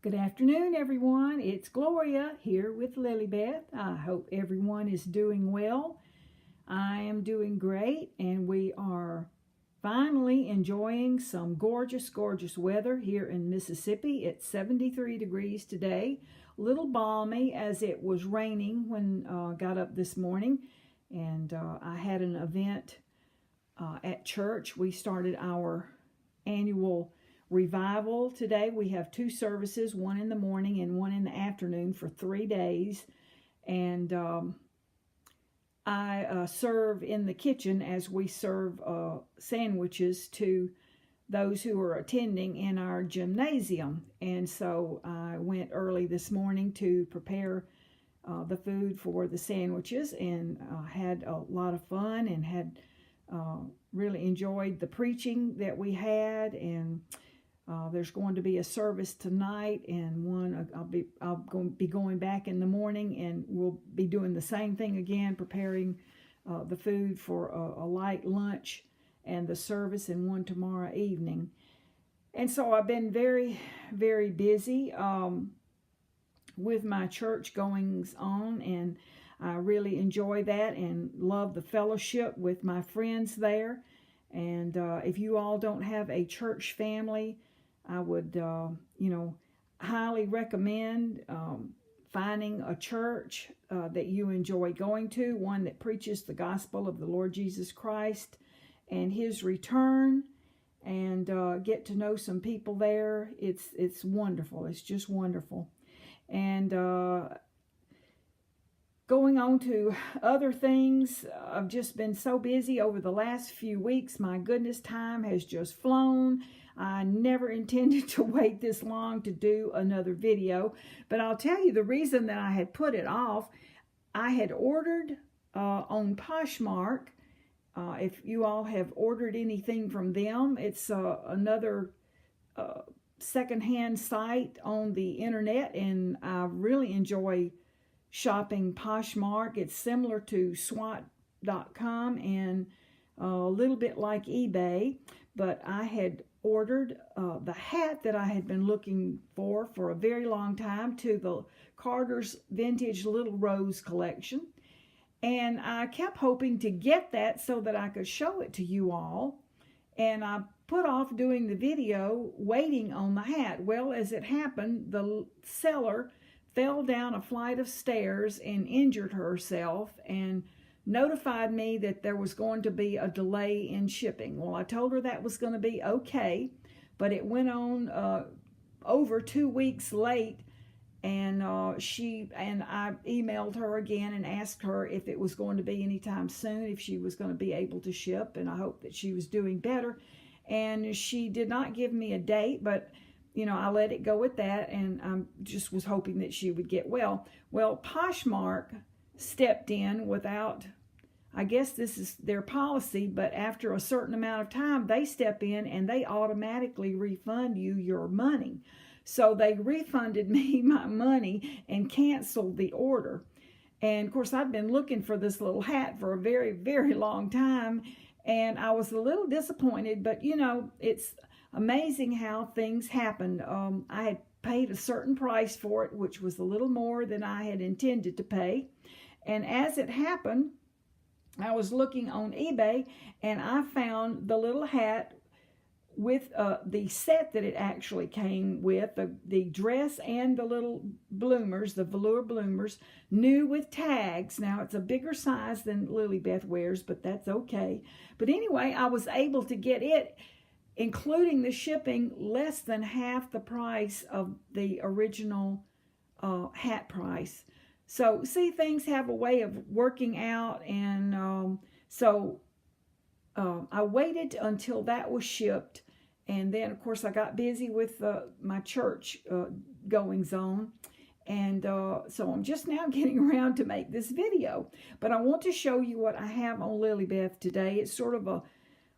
Good afternoon, everyone. It's Gloria here with Lillie Beth. I hope everyone is doing well. I am doing great, and we are finally enjoying some gorgeous, gorgeous weather here in Mississippi. It's 73 degrees today. A little balmy as it was raining when I got up this morning, and I had an event at church. We started our annual revival today. We have two services, one in the morning and one in the afternoon for 3 days. And I serve in the kitchen as we serve sandwiches to those who are attending in our gymnasium. And so I went early this morning to prepare the food for the sandwiches, and had a lot of fun, and had really enjoyed the preaching that we had. And there's going to be a service tonight, and one I'll be going back in the morning, and we'll be doing the same thing again, preparing the food for a light lunch and the service, and one tomorrow evening. And so I've been very, very busy with my church goings on, and I really enjoy that and love the fellowship with my friends there. And if you all don't have a church family, I would, highly recommend finding a church that you enjoy going to, one that preaches the gospel of the Lord Jesus Christ and His return, and get to know some people there. It's wonderful. It's just wonderful. And going on to other things, I've just been so busy over the last few weeks. My goodness, time has just flown. I never intended to wait this long to do another video, but I'll tell you the reason that I had put it off. I had ordered on Poshmark. If you all have ordered anything from them, it's another secondhand site on the internet, and I really enjoy shopping Poshmark. It's similar to swat.com and a little bit like eBay, but I had ordered the hat that I had been looking for a very long time, to the Carter's Vintage Little Rose collection. And I kept hoping to get that so that I could show it to you all. And I put off doing the video waiting on the hat. Well, as it happened, the seller fell down a flight of stairs and injured herself, and notified me that there was going to be a delay in shipping. Well, I told her that was going to be okay, but it went on over 2 weeks late, and I emailed her again and asked her if it was going to be anytime soon, if she was going to be able to ship, and I hoped that she was doing better. And she did not give me a date, but I let it go at that, and I just was hoping that she would get well. Well, Poshmark stepped in without, I guess this is their policy, but after a certain amount of time, they step in and they automatically refund you your money. So they refunded me my money and canceled the order. And of course, I've been looking for this little hat for a very, very long time, and I was a little disappointed, but it's amazing how things happen. I had paid a certain price for it, which was a little more than I had intended to pay. And as it happened, I was looking on eBay, and I found the little hat with the set that it actually came with, the dress and the little bloomers, the velour bloomers, new with tags. Now, it's a bigger size than Lillie Beth wears, but that's okay. But anyway, I was able to get it, including the shipping, less than half the price of the original hat price. So, see, things have a way of working out, and so I waited until that was shipped, and then, of course, I got busy with my church goings on, and so I'm just now getting around to make this video. But I want to show you what I have on Lillie Beth today. It's sort of a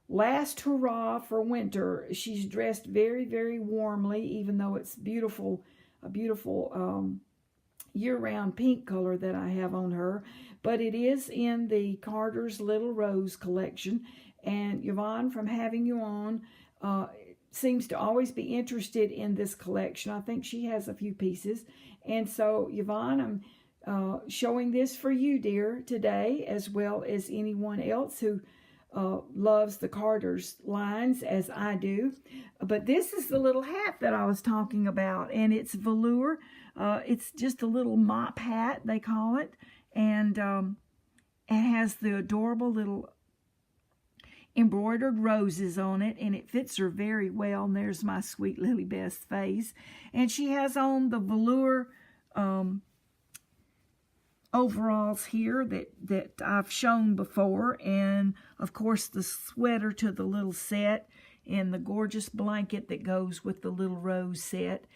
last hurrah for winter. She's dressed very, very warmly, even though it's beautiful, a beautiful year-round pink color that I have on her. But it is in the Carter's Little Rose collection. And Yvonne, from having you on, seems to always be interested in this collection. I think she has a few pieces. And so, Yvonne, I'm showing this for you, dear, today, as well as anyone else who loves the Carter's lines as I do. But this is the little hat that I was talking about, and it's velour. It's just a little mop hat, they call it, and it has the adorable little embroidered roses on it, and it fits her very well. And there's my sweet Lillie Beth's face. And she has on the velour overalls here that I've shown before, and of course the sweater to the little set, and the gorgeous blanket that goes with the little rose set.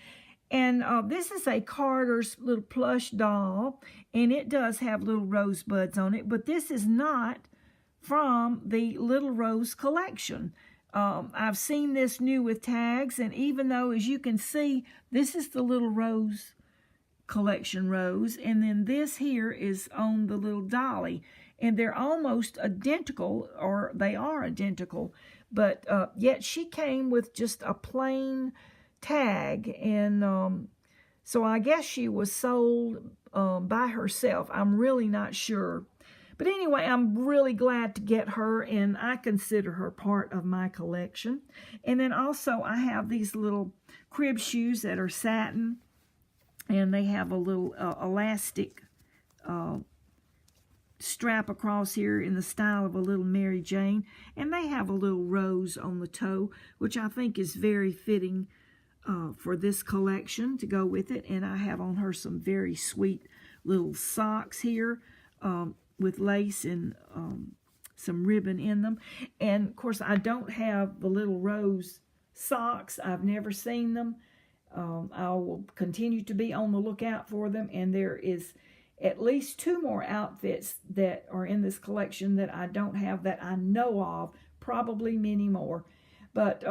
And this is a Carter's little plush doll, and it does have little rosebuds on it, but this is not from the Little Rose collection. I've seen this new with tags, and even though, as you can see, this is the Little Rose collection rose, and then this here is on the little dolly, and they're almost identical, or they are identical, but yet she came with just a plain tag, and so I guess she was sold by herself. I'm really not sure. But anyway, I'm really glad to get her, and I consider her part of my collection. And then also I have these little crib shoes that are satin, and they have a little elastic strap across here in the style of a little Mary Jane, and they have a little rose on the toe, which I think is very fitting for this collection to go with it. And I have on her some very sweet little socks here with lace and some ribbon in them. And of course, I don't have the little rose socks. I've never seen them. I will continue to be on the lookout for them, and there is at least 2 more outfits that are in this collection that I don't have, that I know of, probably many more. But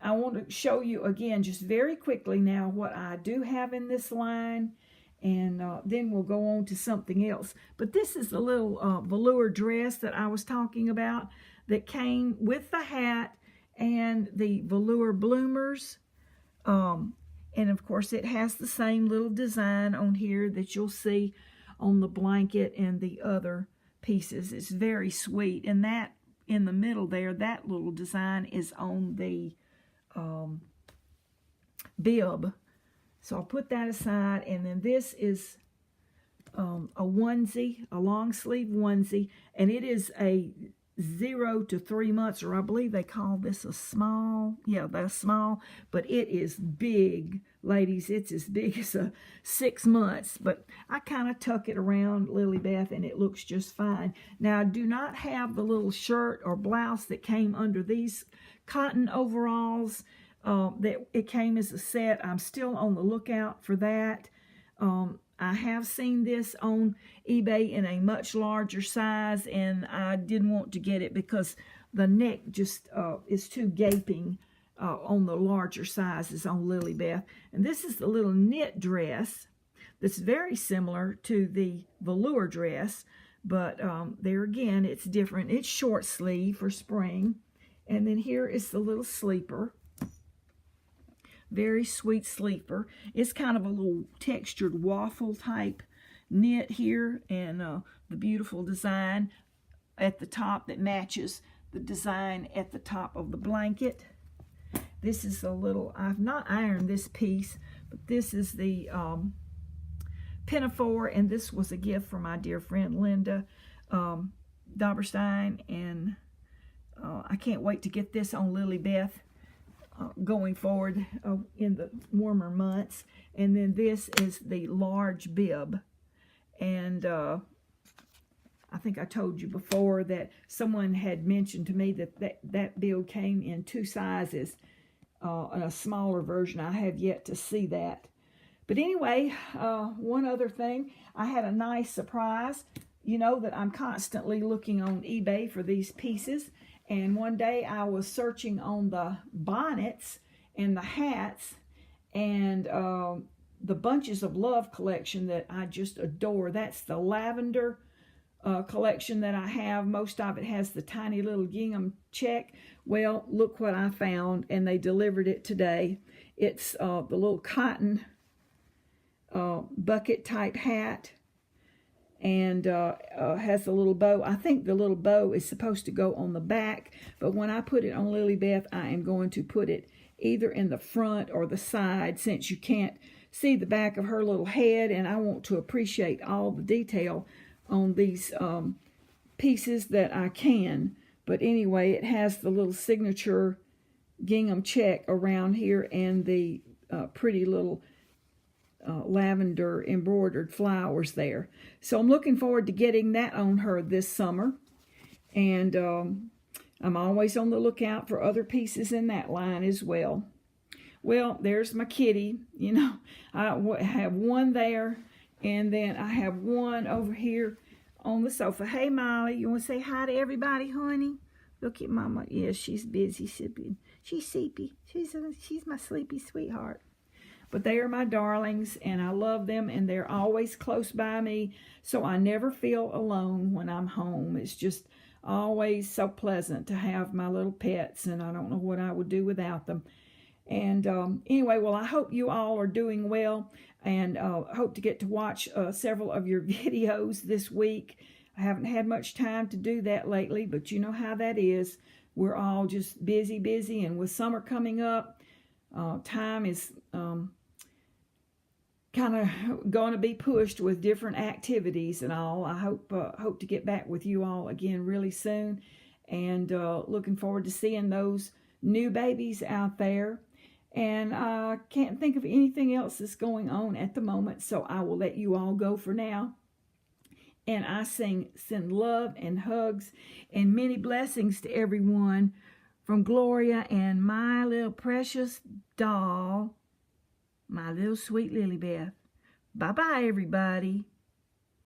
I want to show you again just very quickly now what I do have in this line, and then we'll go on to something else. But this is the little velour dress that I was talking about that came with the hat and the velour bloomers. And of course it has the same little design on here that you'll see on the blanket and the other pieces. It's very sweet. And that in the middle there, that little design is on the bib. So I'll put that aside. And then this is a onesie, a long sleeve onesie, and it is a 0 to 3 months, or I believe they call this a small. Yeah, that's small, but it is big, ladies. It's as big as a 6 months, but I kind of tuck it around Lillie Beth, and it looks just fine. Now, I do not have the little shirt or blouse that came under these cotton overalls. That it came as a set. I'm still on the lookout for that. I have seen this on eBay in a much larger size, and I didn't want to get it because the neck just is too gaping on the larger sizes on Lillie Beth. And this is the little knit dress that's very similar to the velour dress, but there again, it's different. It's short sleeve for spring. And then here is the little sleeper. Very sweet sleeper. It's kind of a little textured waffle type knit here, and the beautiful design at the top that matches the design at the top of the blanket. This is a little, I've not ironed this piece, but this is the pinafore, and this was a gift from my dear friend Linda Doberstein, and I can't wait to get this on Lillie Beth going forward in the warmer months. And then this is the large bib, and I think I told you before that someone had mentioned to me that bib came in 2 sizes, in a smaller version. I have yet to see that. But anyway, one other thing, I had a nice surprise. You know that I'm constantly looking on eBay for these pieces. And one day I was searching on the bonnets and the hats and the Bunches of Love collection that I just adore. That's the lavender collection that I have. Most of it has the tiny little gingham check. Well, look what I found, and they delivered it today. It's the little cotton bucket type hat, and has a little bow. I think the little bow is supposed to go on the back, but when I put it on Lillie Beth, I am going to put it either in the front or the side, since you can't see the back of her little head, and I want to appreciate all the detail on these pieces that I can. But anyway, it has the little signature gingham check around here, and the pretty little lavender embroidered flowers there. So I'm looking forward to getting that on her this summer. And I'm always on the lookout for other pieces in that line as well. Well, there's my kitty. You know, I have one there, and then I have one over here on the sofa. Hey, Molly, you want to say hi to everybody, honey? Look at Mama. Yeah, she's busy. She's sleepy. She's my sleepy sweetheart. But they are my darlings, and I love them, and they're always close by me, so I never feel alone when I'm home. It's just always so pleasant to have my little pets, and I don't know what I would do without them. And anyway, well, I hope you all are doing well, and hope to get to watch several of your videos this week. I haven't had much time to do that lately, but you know how that is. We're all just busy, and with summer coming up, time is kind of going to be pushed with different activities and all. I hope to get back with you all again really soon, and looking forward to seeing those new babies out there. And I can't think of anything else that's going on at the moment, so I will let you all go for now. And I send love and hugs and many blessings to everyone from Gloria and my little precious doll, my little sweet Lillie Beth. Bye-bye, everybody.